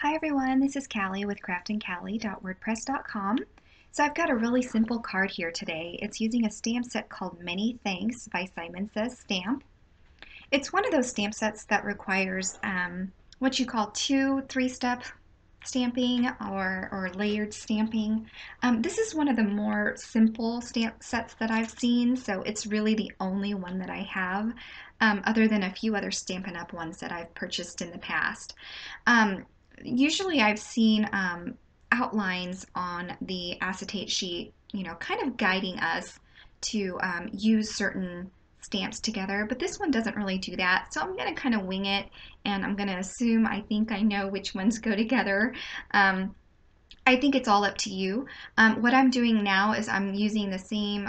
Hi everyone, this is Callie with craftandcallie.wordpress.com. So I've got a really simple card here today. It's using a stamp set called Many Thanks by Simon Says Stamp. It's one of those stamp sets that requires what you call 2-3-step stamping or layered stamping. This is one of the more simple stamp sets that I've seen, so it's really the only one that I have, other than a few other Stampin' Up! Ones that I've purchased in the past. Um, Usually I've seen outlines on the acetate sheet, kind of guiding us to use certain stamps together, but this one doesn't really do that. So I'm going to kind of wing it, and I'm going to assume I think I know which ones go together. I think it's all up to you. What I'm doing now is I'm using the same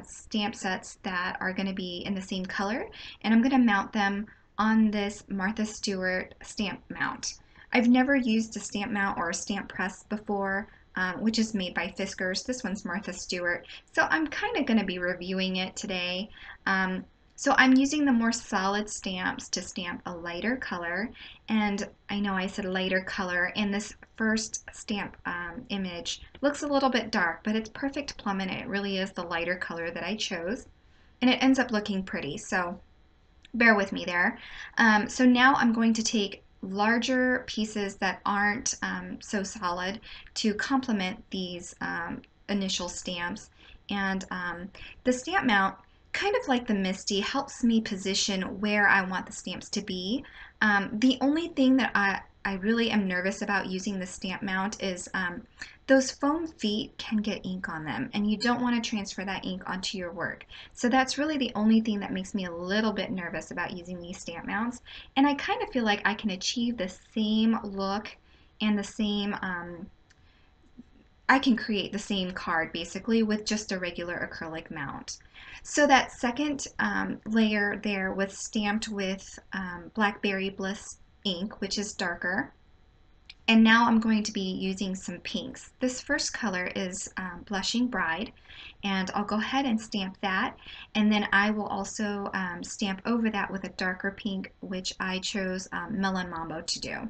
stamp sets that are going to be in the same color, and I'm going to mount them on this Martha Stewart stamp mount. I've never used a stamp mount or a stamp press before, which is made by Fiskars. This one's Martha Stewart. So I'm kind of going to be reviewing it today. So I'm using the more solid stamps to stamp a lighter color, and I know I said lighter color, and this first stamp image looks a little bit dark, but it's perfect plum, and it really is the lighter color that I chose, and it ends up looking pretty, so bear with me there. So now I'm going to take larger pieces that aren't so solid to complement these initial stamps, and the stamp mount, kind of like the Misty, helps me position where I want the stamps to be. The only thing that I really am nervous about using the stamp mount is those foam feet can get ink on them, and you don't want to transfer that ink onto your work. So that's really the only thing that makes me a little bit nervous about using these stamp mounts. And I kind of feel like I can achieve the same look and the same I can create the same card basically with just a regular acrylic mount. So that second layer there was stamped with Blackberry Bliss ink, which is darker. And now I'm going to be using some pinks. This first color is Blushing Bride, and I'll go ahead and stamp that. And then I will also stamp over that with a darker pink, which I chose Melon Mambo to do.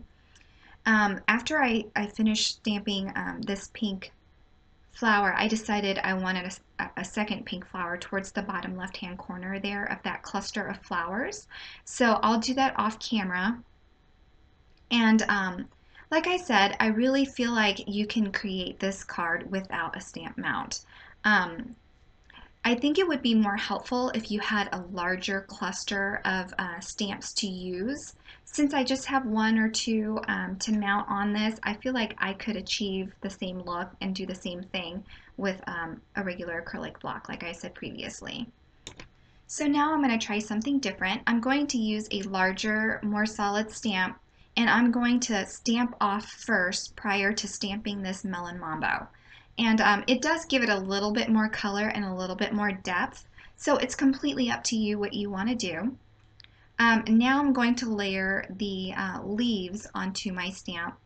After I finished stamping this pink flower, I decided I wanted a second pink flower towards the bottom left-hand corner there of that cluster of flowers. So I'll do that off camera. And like I said, I really feel like you can create this card without a stamp mount. I think it would be more helpful if you had a larger cluster of stamps to use. Since I just have one or two to mount on this, I feel like I could achieve the same look and do the same thing with a regular acrylic block, like I said previously. So now I'm going to try something different. I'm going to use a larger, more solid stamp, and I'm going to stamp off first prior to stamping this Melon Mambo. And it does give it a little bit more color and a little bit more depth, so it's completely up to you what you want to do. Now I'm going to layer the leaves onto my stamp,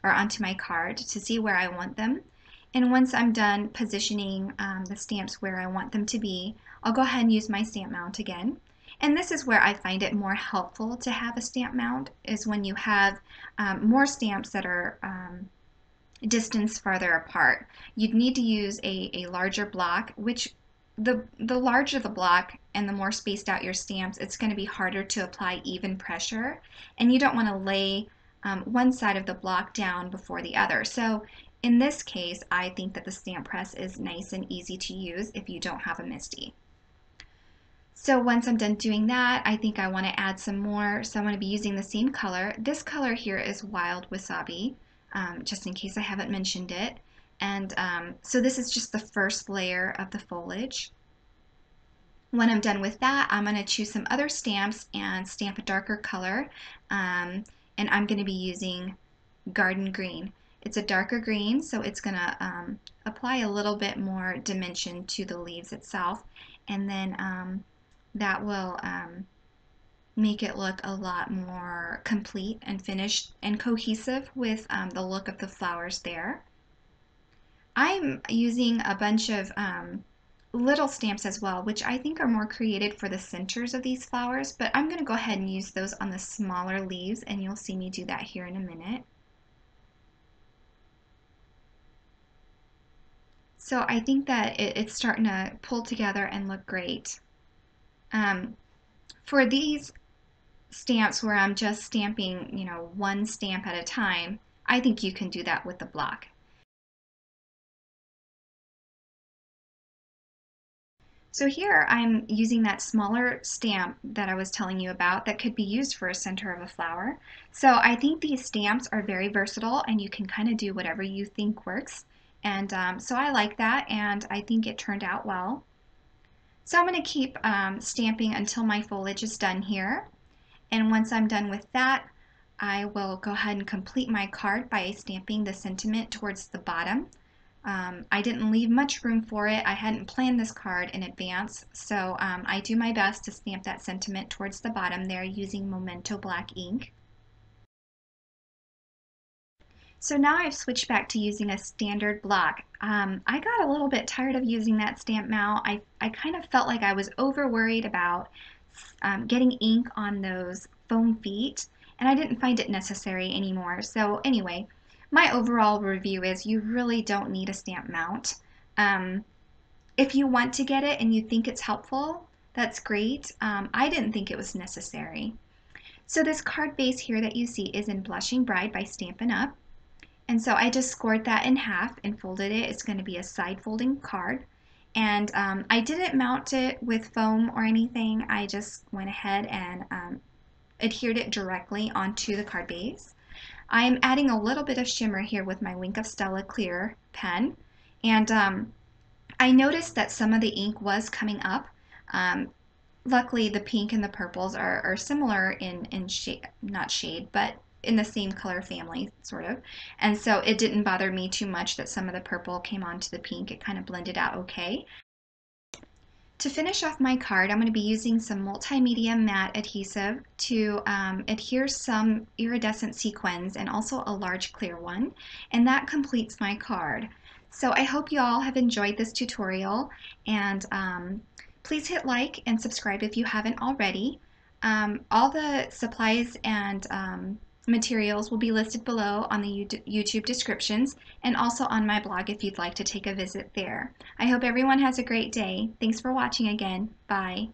or onto my card, to see where I want them. And once I'm done positioning the stamps where I want them to be, I'll go ahead and use my stamp mount again. And this is where I find it more helpful to have a stamp mount, is when you have more stamps that are distanced farther apart. You'd need to use a larger block, which the larger the block and the more spaced out your stamps, it's going to be harder to apply even pressure, and you don't want to lay one side of the block down before the other. So in this case, I think that the stamp press is nice and easy to use if you don't have a Misty. So once I'm done doing that, I think I want to add some more. So I'm going to be using the same color. This color here is Wild Wasabi, just in case I haven't mentioned it. And so this is just the first layer of the foliage. When I'm done with that, I'm going to choose some other stamps and stamp a darker color. And I'm going to be using Garden Green. It's a darker green, so it's going to apply a little bit more dimension to the leaves itself. And then that will make it look a lot more complete and finished and cohesive with the look of the flowers there. I'm using a bunch of little stamps as well, which I think are more created for the centers of these flowers, but I'm going to go ahead and use those on the smaller leaves, and you'll see me do that here in a minute. So I think that it's starting to pull together and look great. Um, for these stamps where I'm just stamping, one stamp at a time, I think you can do that with the block. So here I'm using that smaller stamp that I was telling you about that could be used for a center of a flower. So I think these stamps are very versatile and you can kind of do whatever you think works. And so I like that and I think it turned out well. So I'm going to keep stamping until my foliage is done here. And once I'm done with that, I will go ahead and complete my card by stamping the sentiment towards the bottom. I didn't leave much room for it. I hadn't planned this card in advance, so I do my best to stamp that sentiment towards the bottom there using Memento black ink. So now I've switched back to using a standard block. I got a little bit tired of using that stamp mount. I kind of felt like I was over worried about getting ink on those foam feet, and I didn't find it necessary anymore. So anyway, my overall review is you really don't need a stamp mount. Um, if you want to get it and you think it's helpful, that's great. I didn't think it was necessary. So this card base here that you see is in Blushing Bride by Stampin' Up. And so I just scored that in half and folded it. It's going to be a side folding card. And I didn't mount it with foam or anything. I just went ahead and adhered it directly onto the card base. I am adding a little bit of shimmer here with my Wink of Stella clear pen. And I noticed that some of the ink was coming up. Um, Luckily, the pink and the purples are similar in shade, not shade, but in the same color family, sort of. And so it didn't bother me too much that some of the purple came onto the pink. It kind of blended out okay. To finish off my card, I'm going to be using some multimedia matte adhesive to adhere some iridescent sequins and also a large clear one, and that completes my card. So I hope you all have enjoyed this tutorial, and please hit like and subscribe if you haven't already. All the supplies and materials will be listed below on the YouTube descriptions and also on my blog if you'd like to take a visit there. I hope everyone has a great day. Thanks for watching again. Bye.